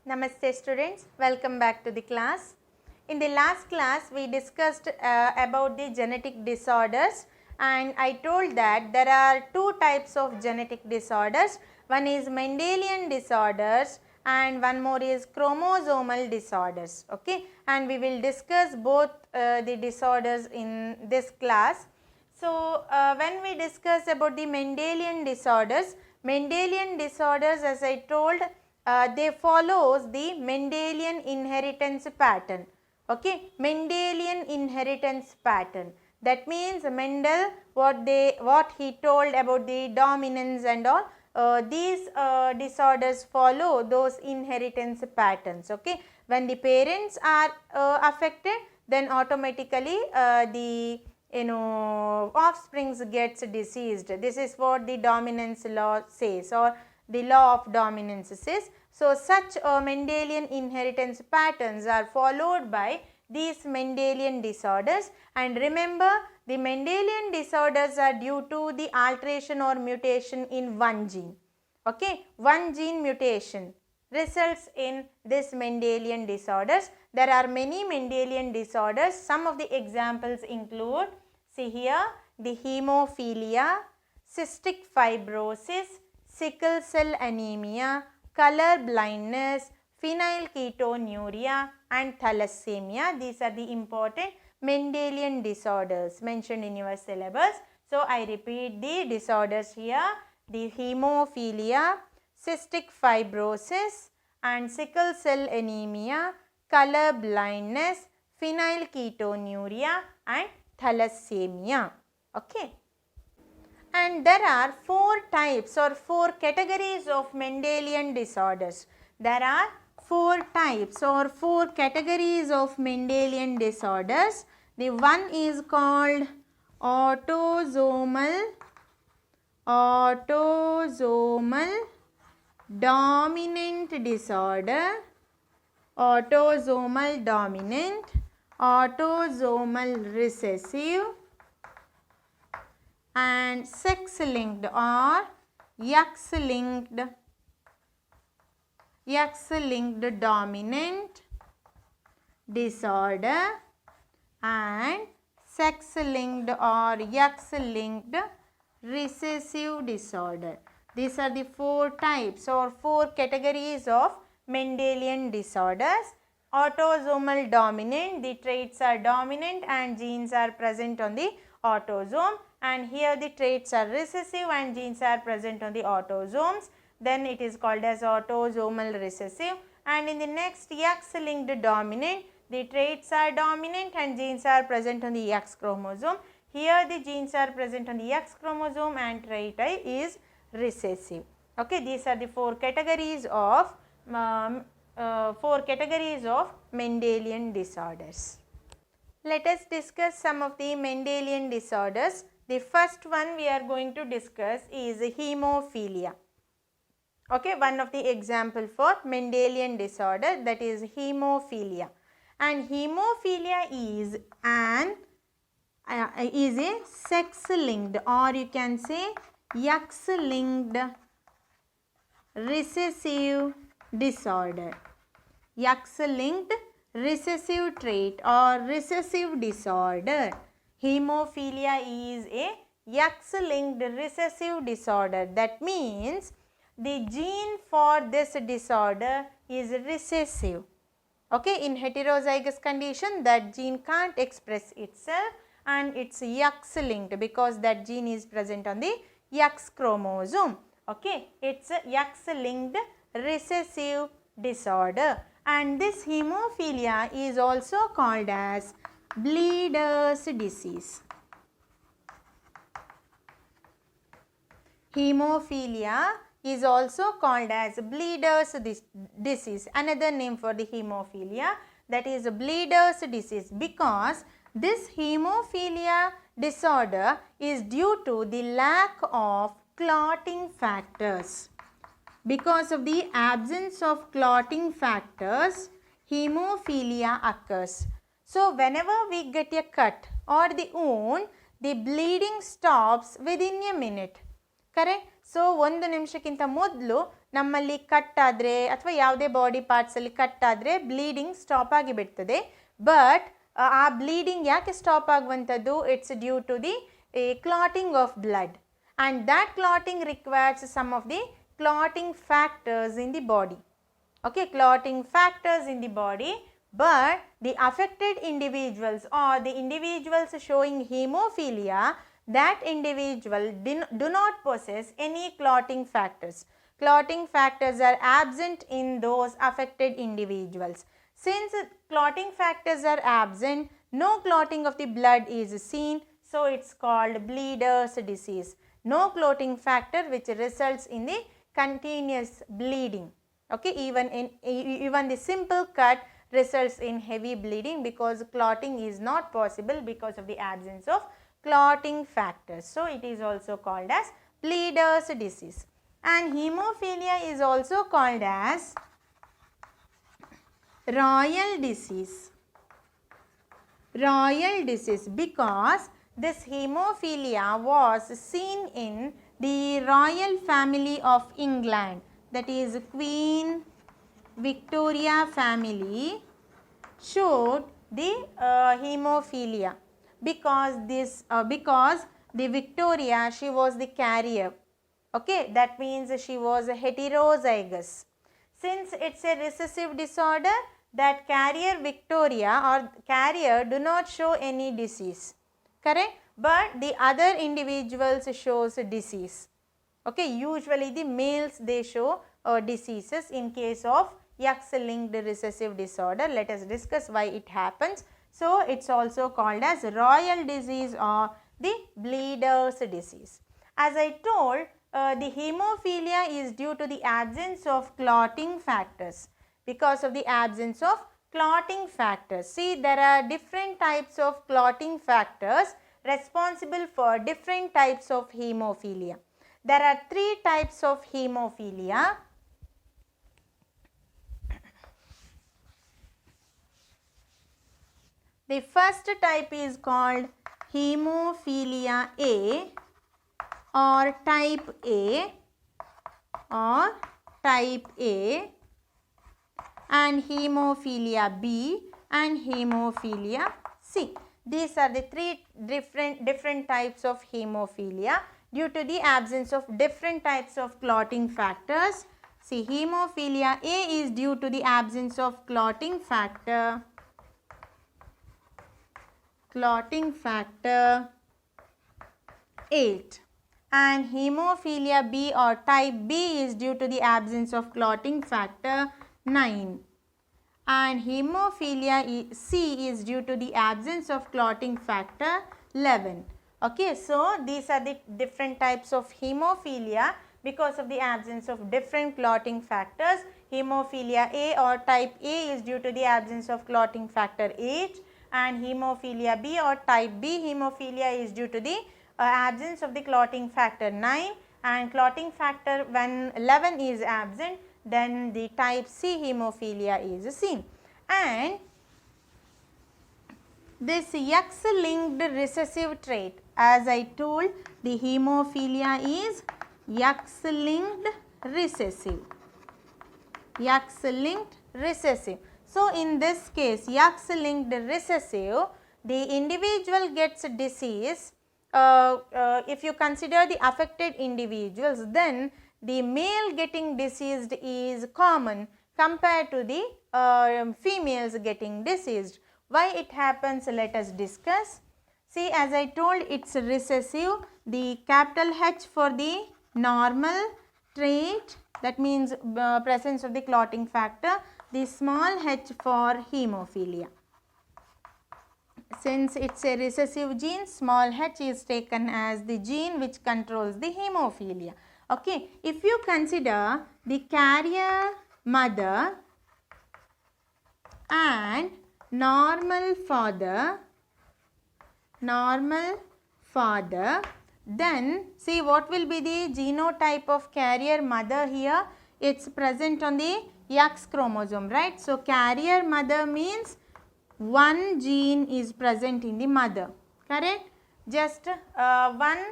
Namaste students, welcome back to the class. In the last class we discussed about the genetic disorders, and I told that there are two types of genetic disorders. One is Mendelian disorders and one more is chromosomal disorders. Okay, and we will discuss both the disorders in this class. So, when we discuss about the Mendelian disorders as I told, they follows the Mendelian inheritance pattern. Okay, Mendelian inheritance pattern. That means Mendel, what he told about the dominance and all, these disorders follow those inheritance patterns. Okay, when the parents are affected, then automatically the offsprings gets diseased. This is what the dominance law says, or the law of dominance says. So, such Mendelian inheritance patterns are followed by these Mendelian disorders, and remember, the Mendelian disorders are due to the alteration or mutation in one gene. Okay, one gene mutation results in this Mendelian disorders. There are many Mendelian disorders. Some of the examples include, see here, the hemophilia, cystic fibrosis, sickle cell anemia, color blindness, phenylketonuria and thalassemia. These are the important Mendelian disorders mentioned in your syllabus. So, I repeat the disorders here: the hemophilia, cystic fibrosis and sickle cell anemia, color blindness, phenylketonuria and thalassemia. Okay. And there are four types or four categories of Mendelian disorders. There are four types or four categories of Mendelian disorders. The one is called autosomal dominant disorder, autosomal dominant, autosomal recessive and sex linked or X linked dominant disorder and sex linked or X linked recessive disorder. These are the four types or four categories of Mendelian disorders. Autosomal dominant, the traits are dominant and genes are present on the autosome, and here the traits are recessive and genes are present on the autosomes. Then it is called as autosomal recessive. And in the next, X linked dominant, the traits are dominant and genes are present on the X chromosome. Here the genes are present on the X chromosome and trait is recessive. Okay, these are the four categories of Mendelian disorders. Let us discuss some of the Mendelian disorders. The first one we are going to discuss is hemophilia. Okay, one of the example for Mendelian disorder, that is hemophilia. And hemophilia is a sex linked, or you can say X linked recessive disorder. X linked recessive trait or recessive disorder. Hemophilia is a X linked recessive disorder. That means the gene for this disorder is recessive. Okay, in heterozygous condition that gene can't express itself and it's X linked because that gene is present on the X chromosome. Okay, it's a X linked recessive disorder, and this hemophilia is also called as bleeder's disease. Hemophilia is also called as bleeder's disease, another name for the hemophilia, that is bleeder's disease, because this hemophilia disorder is due to the lack of clotting factors. Because of the absence of clotting factors, hemophilia occurs. So, whenever we get a cut or the wound, the bleeding stops within a minute. Correct? So 1 ನಿಮಿಷಕ್ಕಿಂತ ಮೊದಲು ನಮ್ಮಲ್ಲಿ cut ಆದರೆ ಅಥವಾ ಯಾವುದೇ body ಪಾರ್ಟ್ಸಲ್ಲಿ cut ಆದರೆ bleeding stop ಆಗಿಬಿಡ್ತದೆ. But ಆ ಬ್ಲೀಡಿಂಗ್ ಯಾಕೆ ಸ್ಟಾಪ್ ಆಗುವಂಥದ್ದು? It's due to the clotting of blood, and that clotting requires some of the clotting factors in the body. Okay, clotting factors in the body, but the affected individuals or the individuals showing hemophilia, that individual do not possess any clotting factors. Clotting factors are absent in those affected individuals. Since clotting factors are absent, no clotting of the blood is seen, so it's called bleeder's disease. No clotting factor which results in the continuous bleeding. Okay, even the simple cut results in heavy bleeding because clotting is not possible because of the absence of clotting factors. So it is also called as bleeder's disease. And hemophilia is also called as royal disease. Royal disease because this hemophilia was seen in the royal family of England, that is Queen Victoria family showed the hemophilia because the Victoria, she was the carrier. Okay, that means she was heterozygous. Since it's a recessive disorder, that carrier Victoria or carrier do not show any disease, correct? But the other individuals shows disease. Okay, usually the males they show diseases in case of X-linked recessive disorder. Let us discuss why it happens. So it's also called as royal disease or the bleeder's disease. As I told, the hemophilia is due to the absence of clotting factors. Because of the absence of clotting factors, see, there are different types of clotting factors responsible for different types of hemophilia. There are 3 types of hemophilia. The first type is called hemophilia A or type A and hemophilia B and hemophilia C. These are the 3 different types of hemophilia due to the absence of different types of clotting factors. See, hemophilia A is due to the absence of clotting factor 8, and hemophilia B or type B is due to the absence of clotting factor 9, and hemophilia C is due to the absence of clotting factor 11. Okay, so these are the different types of hemophilia because of the absence of different clotting factors. Hemophilia A or type A is due to the absence of clotting factor 8, and hemophilia B or type B hemophilia is due to the absence of the clotting factor 9, and clotting factor when 11 is absent, then the type C hemophilia is seen. And this X-linked recessive trait, as I told, the hemophilia is X-linked recessive. X-linked recessive. So in this case, X-linked recessive, the individual gets disease. If you consider the affected individuals, then the male getting diseased is common compared to the females getting diseased. Why it happens? Let us discuss. See, as I told, it's recessive. The capital H for the normal trait, that means presence of the clotting factor, the small h for hemophilia. Since it's a recessive gene, small h is taken as the gene which controls the hemophilia. Okay, if you consider the carrier mother and normal father, then see what will be the genotype of carrier mother here? It's present on the X chromosome, right? So carrier mother means one gene is present in the mother, correct? Just one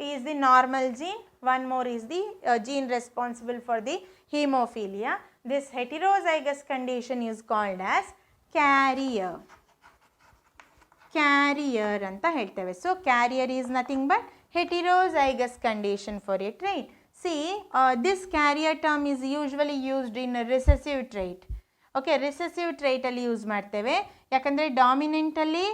is the normal gene, one more is the gene responsible for the hemophilia. This heterozygous condition is called as carrier. Carrier anta helteve. So carrier is nothing but heterozygous condition for a trait. See, this carrier term is usually used in a recessive trait. Okay, recessive trait alli use ಮಾಡ್ತೇವೆ ಯಾಕಂದ್ರೆ dominant ಅಲ್ಲಿ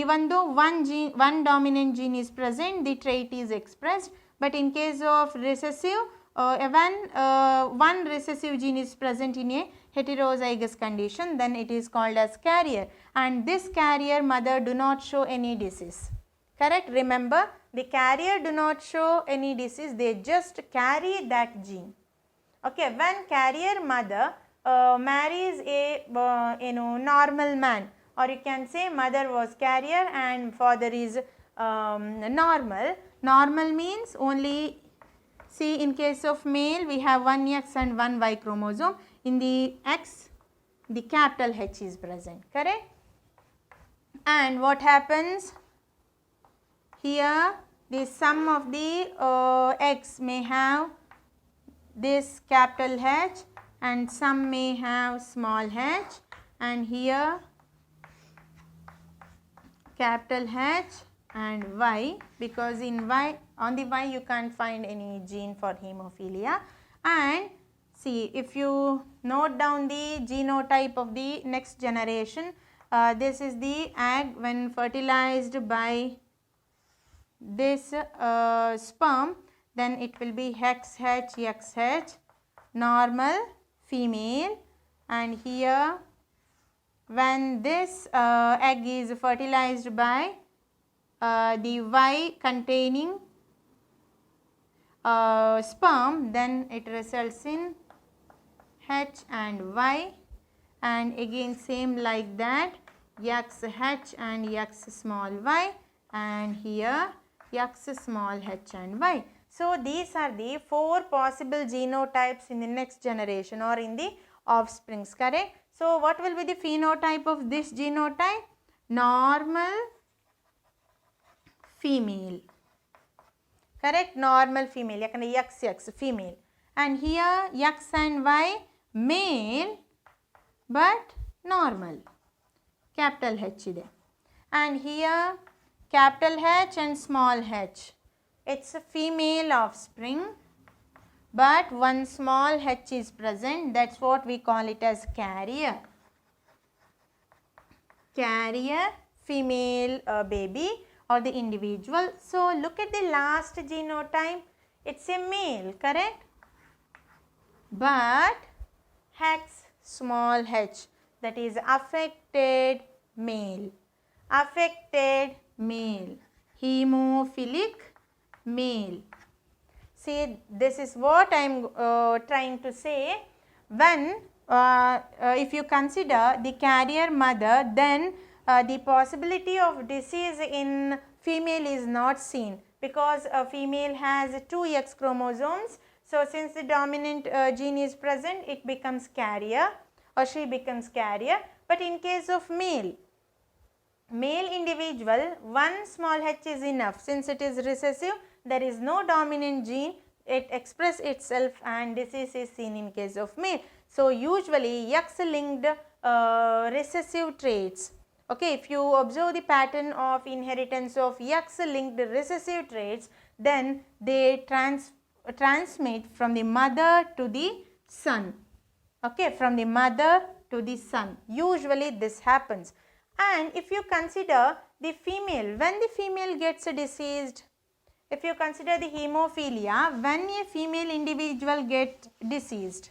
even though one dominant gene is present, the trait is expressed, but in case of recessive, one recessive gene is present in a heterozygous condition, then it is called as carrier, and this carrier mother do not show any disease. Correct? Remember, the carrier do not show any disease, they just carry that gene. Okay, when carrier mother marries a normal man, or you can say mother was carrier and father is normal. Normal means only, see, in case of male we have one X and one Y chromosome. In the X, the capital H is present, correct? And what happens here, the sum of the X may have this capital H and some may have small h, and here capital H and Y, because in Y, on the Y you can't find any gene for hemophilia. And see, if you note down the genotype of the next generation, this is the egg when fertilized by this sperm, then it will be XH, XH, normal female, and here when this egg is fertilized by the Y containing sperm, then it results in H and Y, and again same like that, XH and X small y, and here X small h and y. So these are the 4 possible genotypes in the next generation or in the offsprings, correct? So what will be the phenotype of this genotype? Normal female, correct? Normal female, yakandre XX female, and here X and Y male but normal, capital H ide, and here capital H and small h, it's a female offspring but one small h is present, that's what we call it as carrier. Carrier female baby or the individual. So look at the last genotype, it's a male, correct? But X small h, that is affected male, affected male, hemophilic male. See, this is what I am trying to say. When if you consider the carrier mother, then the possibility of disease in female is not seen, because a female has 2 X chromosomes. So since the dominant gene is present, it becomes carrier or she becomes carrier. But in case of male individual, one small h is enough. Since it is recessive, there is no dominant gene, it expresses itself and disease is seen in case of male. So usually X linked recessive traits, okay, if you observe the pattern of inheritance of X linked recessive traits, then they transmit from the mother to the son, okay, from the mother to the son. Usually this happens. And if you consider the female, when the female gets diseased, if you consider the hemophilia, when a female individual gets diseased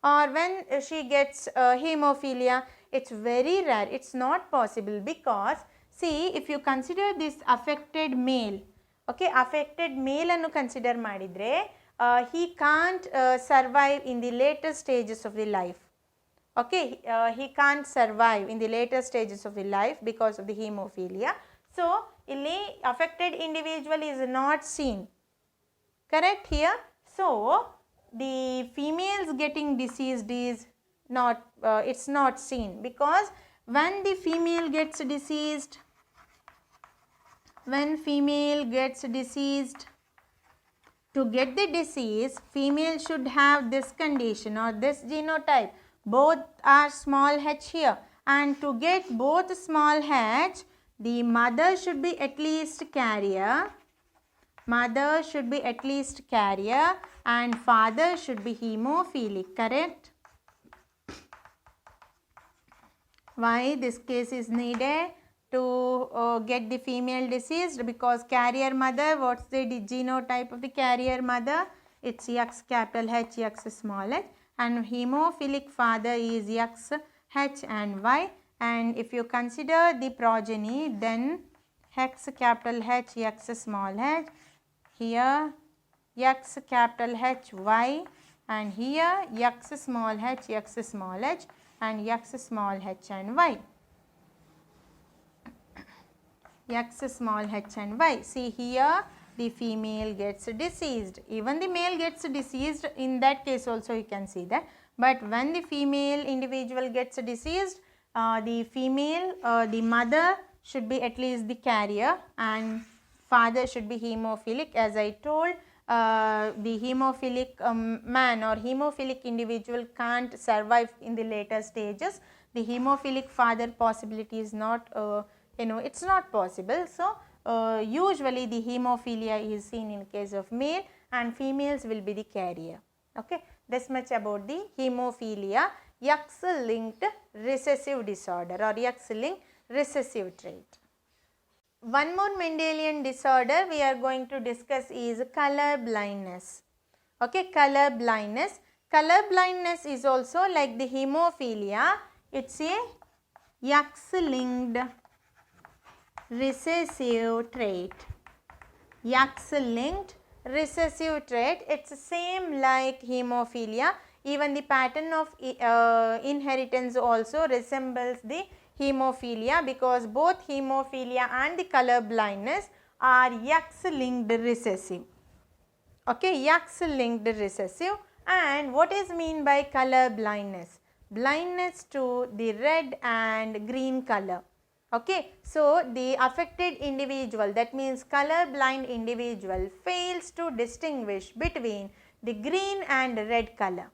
or when she gets hemophilia, it's very rare, it's not possible, because see, if you consider this affected male, okay, affected male annu consider madidre, he can't survive in the later stages of the life, okay, he can't survive in the later stages of the life because of the hemophilia. So illi affected individual is not seen, correct here. So the females getting diseased is not, it's not seen, because when the female gets diseased, to get the disease, female should have this condition or this genotype. Both are small h here, and to get both small h, the mother should be at least carrier. Mother should be at least carrier and father should be hemophilic, correct? Why this case is needed? To get the female deceased, because carrier mother, what's the genotype of the carrier mother? It's X capital H, X small h, and hemophilic father is X, H and Y. And if you consider the progeny, then X capital H, X small h, here X capital H, Y, and here X small h, X small h, and X small h and Y. X small h and Y. See here, the female gets deceased. Even the male gets deceased, in that case also you can see that. But when the female individual gets deceased, the female, the mother should be at least the carrier and father should be hemophilic. As I told, the hemophilic man or hemophilic individual can't survive in the later stages. The hemophilic father possibility is not it's not possible. So, usually the hemophilia is seen in case of male and females will be the carrier. Okay. This much about the hemophilia, X-linked recessive disorder or X-linked recessive trait. One more Mendelian disorder we are going to discuss is color blindness. Okay, color blindness. Color blindness is also like the hemophilia. It's a X-linked recessive trait. X-linked recessive trait. It's same like hemophilia. Even the pattern of inheritance also resembles the hemophilia, because both hemophilia and the color blindness are X-linked recessive. Okay, X-linked recessive. And what is mean by color blindness? Blindness to the red and green color. Okay, so the affected individual, that means color blind individual, fails to distinguish between the green and red color.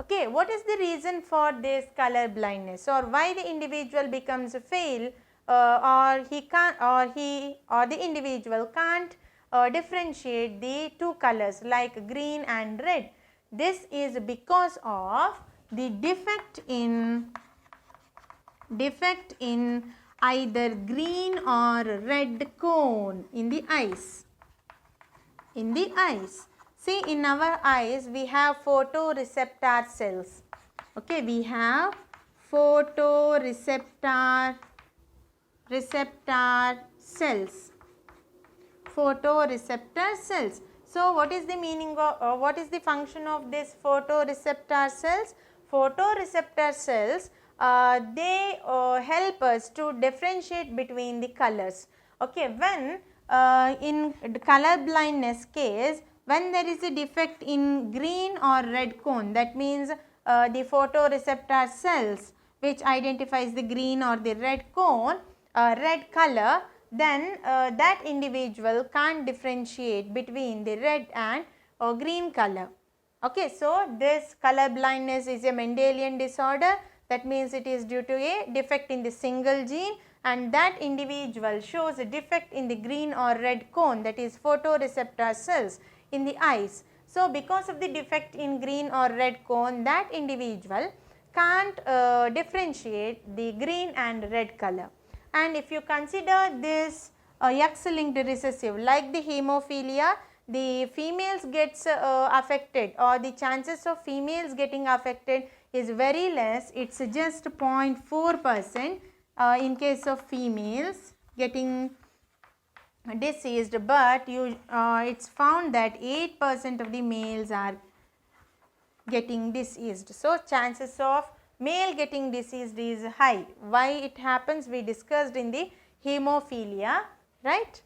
Okay, what is the reason for this color blindness, or why the individual becomes fail or he can't, or the individual can't differentiate the two colors like green and red? This is because of the defect in either green or red cone in the eyes. In the eyes. See, in our eyes we have photoreceptor cells. Okay, we have photoreceptor cells. Photoreceptor cells. So, what is the meaning of, what is the function of this photoreceptor cells? Photoreceptor cells, they help us to differentiate between the colors. Okay, when in color blindness case, when there is a defect in green or red cone, that means the photoreceptor cells which identifies the green or the red cone, red color, then that individual can't differentiate between the red and green color. Okay, so this color blindness is a Mendelian disorder. That means it is due to a defect in the single gene, and that individual shows a defect in the green or red cone, that is photoreceptor cells in the eyes. So, because of the defect in green or red cone, that individual can't differentiate the green and red color. And if you consider this X-linked recessive like the hemophilia, the females gets affected, or the chances of females getting affected is very less. It's just 0.4% in case of females getting deceased, but it's found that 8% of the males are getting deceased. So, chances of male getting deceased is high. Why it happens, we discussed in the hemophilia, right?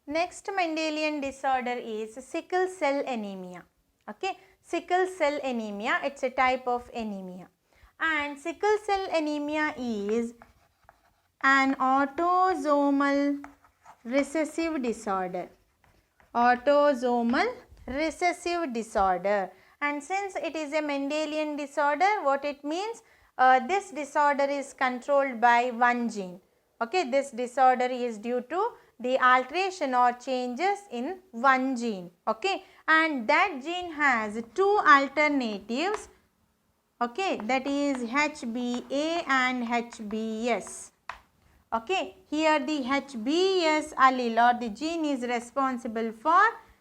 Next Mendelian disorder is sickle cell anemia. Okay, sickle cell anemia, it's a type of anemia, and sickle cell anemia is an autosomal recessive disorder. Autosomal recessive disorder. And since it is a Mendelian disorder, what it means? This disorder is controlled by one gene. Okay, this disorder is due to the alteration or changes in one gene. Okay, and that gene has two alternatives. Okay, that is HBA and HBS. Okay, here the HBS allele or the gene is responsible for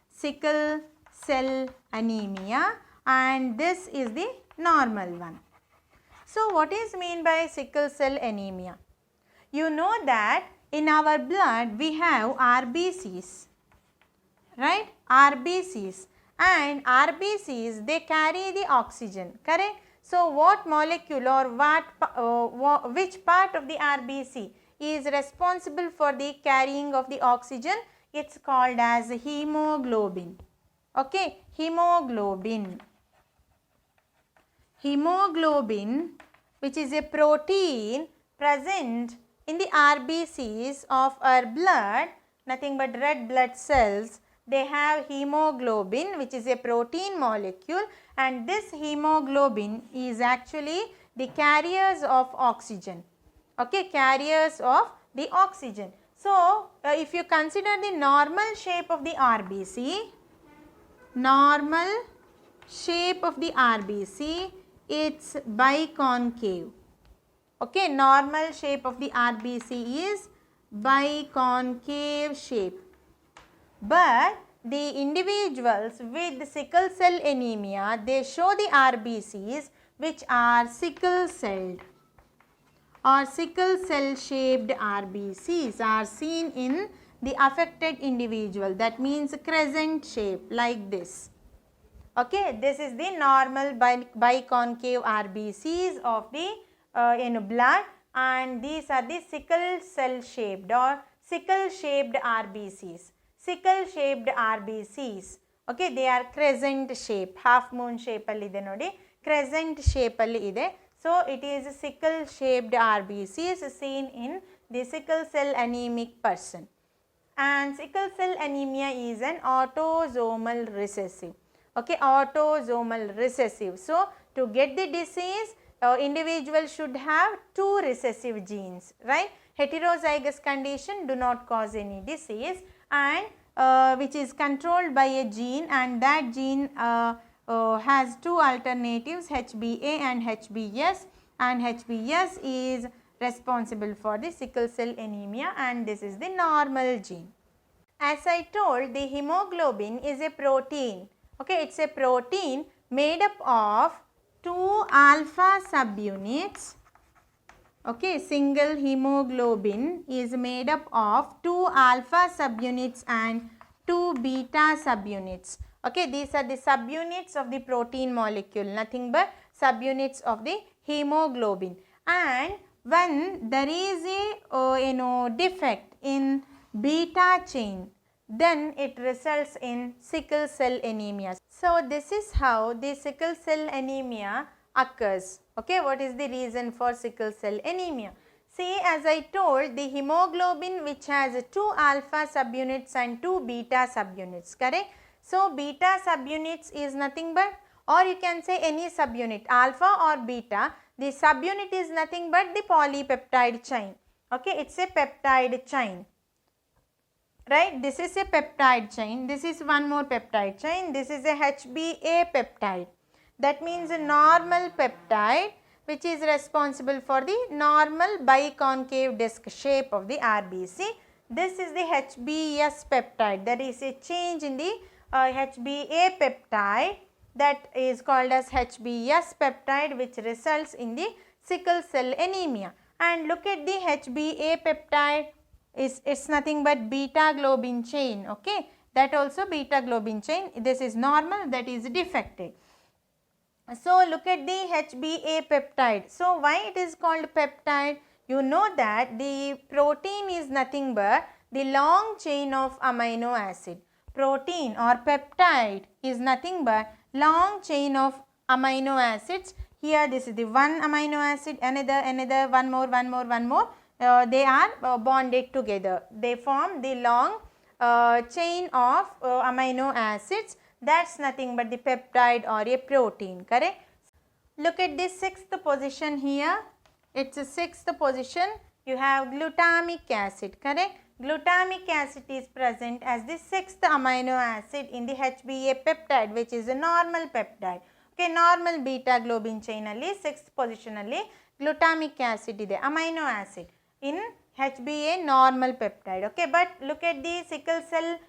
sickle cell anemia, and this is the normal one. So, what is mean by sickle cell anemia? You know that in our blood we have RBCs, right? RBCs, and RBCs, they carry the oxygen, correct? So, what molecule or which part of the RBC is responsible for the carrying of the oxygen? It's called as hemoglobin. Okay, hemoglobin. Hemoglobin, which is a protein present in the RBCs of our blood, nothing but red blood cells. They have hemoglobin, which is a protein molecule, and this hemoglobin is actually the carriers of oxygen. Okay, carriers of the oxygen. So, if you consider the normal shape of the RBC, normal shape of the RBC, it's biconcave. Okay, normal shape of the RBC is biconcave shape. But the individuals with sickle cell anemia, they show the RBCs which are sickle celled or sickle cell shaped RBCs are seen in the affected individual. That means crescent shape like this. Okay, this is the normal biconcave RBCs of the blood, and these are the sickle cell shaped or sickle shaped RBCs. Sickle shaped RBCs. Okay, they are crescent shape, half moon shape alli ide nodi, crescent shape alli ide. So, it is sickle shaped RBCs seen in the sickle cell anemic person. And sickle cell anemia is an autosomal recessive. Okay, autosomal recessive. So, to get the disease, individual should have two recessive genes, right? Heterozygous condition do not cause any disease, and which is controlled by a gene, and that gene has two alternatives, HBA and HBS, and HBS is responsible for the sickle cell anemia, and this is the normal gene. As I told, the hemoglobin is a protein. Okay, it's a protein made up of two alpha subunits. Okay, single hemoglobin is made up of two alpha subunits and two beta subunits. Okay, these are the subunits of the protein molecule, nothing but subunits of the hemoglobin. And when there is a defect in beta chain, then it results in sickle cell anemia. So, this is how the sickle cell anemia occurs. Okay, what is the reason for sickle cell anemia? See, as I told, the hemoglobin which has two alpha subunits and two beta subunits, correct? So, beta subunits is nothing but, or you can say any subunit, alpha or beta, the subunit is nothing but the polypeptide chain. Okay, it's a peptide chain. Right, this is a peptide chain, this is one more peptide chain, this is a HBA peptide. That means a normal peptide which is responsible for the normal biconcave disc shape of the RBC. This is the HBS peptide, there is a change in the HBA peptide, that is called as HBS peptide, which results in the sickle cell anemia. And look at the HBA peptide, it's nothing but beta globin chain. Okay, that also beta globin chain, this is normal, that is defective. So, look at the HBA peptide. So, why it is called peptide? You know that the protein is nothing but the long chain of amino acid. Protein or peptide is nothing but long chain of amino acids. Here this is the one amino acid, another, one more. They are bonded together. They form the long chain of amino acids. that's nothing but the peptide or a protein, correct? Look at this sixth position here. It's a sixth position. You have glutamic acid, correct? Glutamic acid is present as the sixth amino acid in the HbA peptide, which is a normal peptide. Okay, normal beta globin chain alli sixth position alli glutamic acid ide, amino acid in HbA normal peptide. Okay, but look at the sickle cell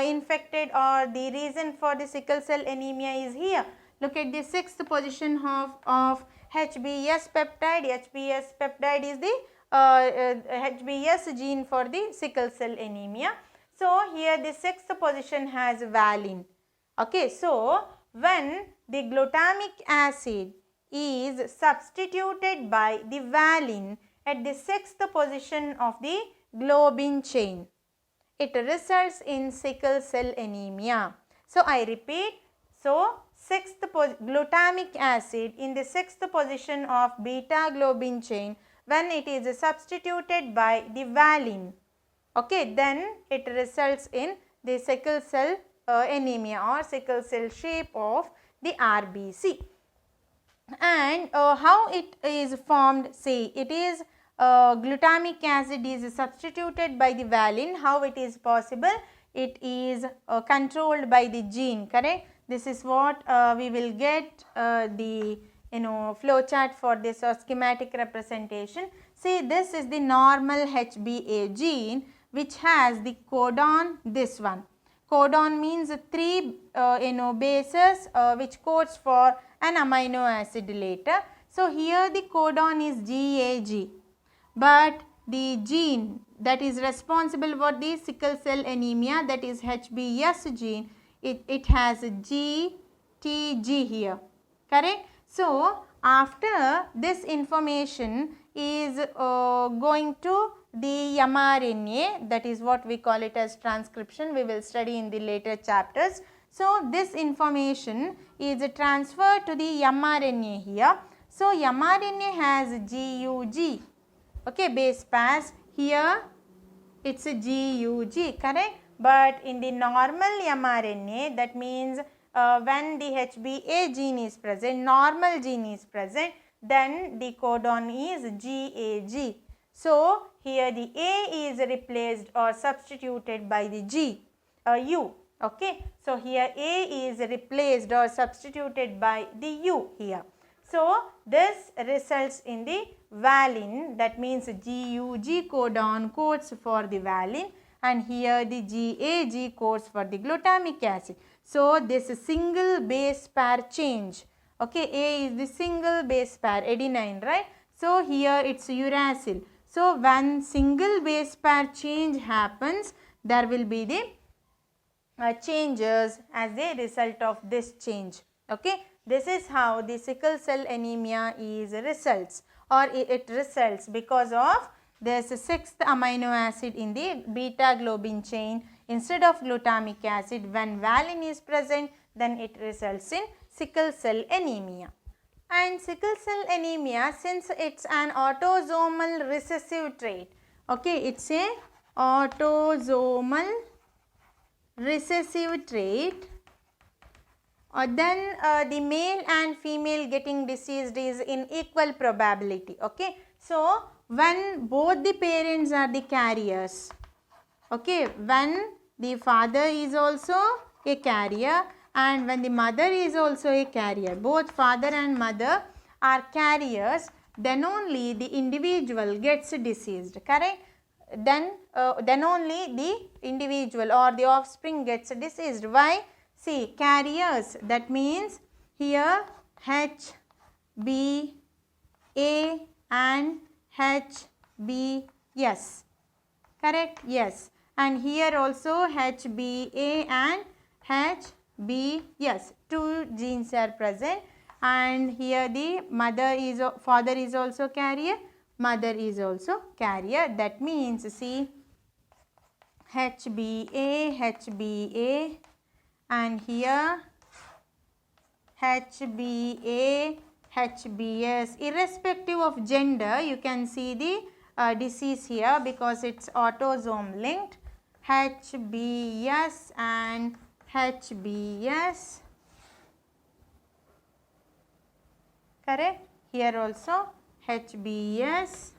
infected, or the reason for the sickle cell anemia is here. Look at the sixth position of HbS peptide. HbS peptide is the HbS gene for the sickle cell anemia. So, here the sixth position has valine. Okay, so when the glutamic acid is substituted by the valine at the sixth position of the globin chain, it results in sickle cell anemia. So, I repeat, so sixth glutamic acid in the sixth position of beta globin chain, when it is substituted by the valine, okay, then it results in the sickle cell anemia or sickle cell shape of the RBC. And how it is formed? See, it is glutamic acid is substituted by the valine. How it is possible? It is controlled by the gene, correct? This is what we will get the flow chart for this or schematic representation. See, this is the normal HbA gene which has the codon, this one. Codon means 3 bases which codes for an amino acid later. So, here the codon is GAG, but the gene that is responsible for the sickle cell anemia, that is HbS gene, it has GTG here, correct? So, after this information is going to the mRNA, that is what we call it as transcription, we will study in the later chapters. So, this information is transferred to the mRNA here. So, mRNA has GUG, okay, base pairs, here it is a GUG, correct? But in the normal mRNA, that means when the HbA gene is present, normal gene is present, then the codon is GAG. So, here the A is replaced or substituted by the U, okay. So, here A is replaced or substituted by the U here. So, this results in the valine, that means GUG codon codes for the valine, and here the GAG codes for the glutamic acid. So, this single base pair change, okay, A is the single base pair adenine, right. So, here it is uracil. So, when single base pair change happens, there will be the changes as a result of this change, okay. This is how the sickle cell anemia is results, or it results because of this sixth amino acid in the beta globin chain instead of glutamic acid. When valine is present, then it results in sickle cell anemia. And sickle cell anemia, since it's an autosomal recessive trait, okay, it's a autosomal recessive trait, then the male and female getting diseased is in equal probability, okay. So, when both the parents are the carriers, okay, when the father is also a carrier and when the mother is also a carrier, both father and mother are carriers, then only the individual gets diseased, correct? Then only the individual or the offspring gets diseased. Why? See, carriers, that means here HbA and HbS, correct? Yes. And here also HbA and HbS, two genes are present, and here the father is also carrier, mother is also carrier. That means see HbA and here HbA, HbS, irrespective of gender, you can see the disease here because it's autosome linked, HbS and HBS, correct? Here also HBS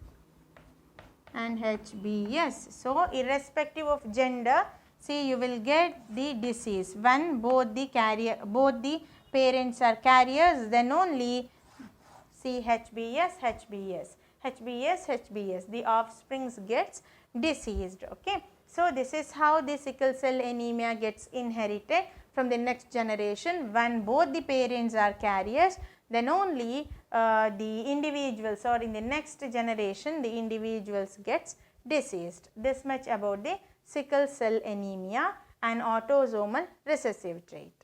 and HBS. So, irrespective of gender, see, you will get the disease. When both the parents are carriers, then only see HBS, HBS, HBS, HBS, the offsprings gets diseased. Okay. So, this is how the sickle cell anemia gets inherited from the next generation. When both the parents are carriers, then only the individuals, or in the next generation the individuals gets diseased. This much about the sickle cell anemia, an autosomal recessive trait.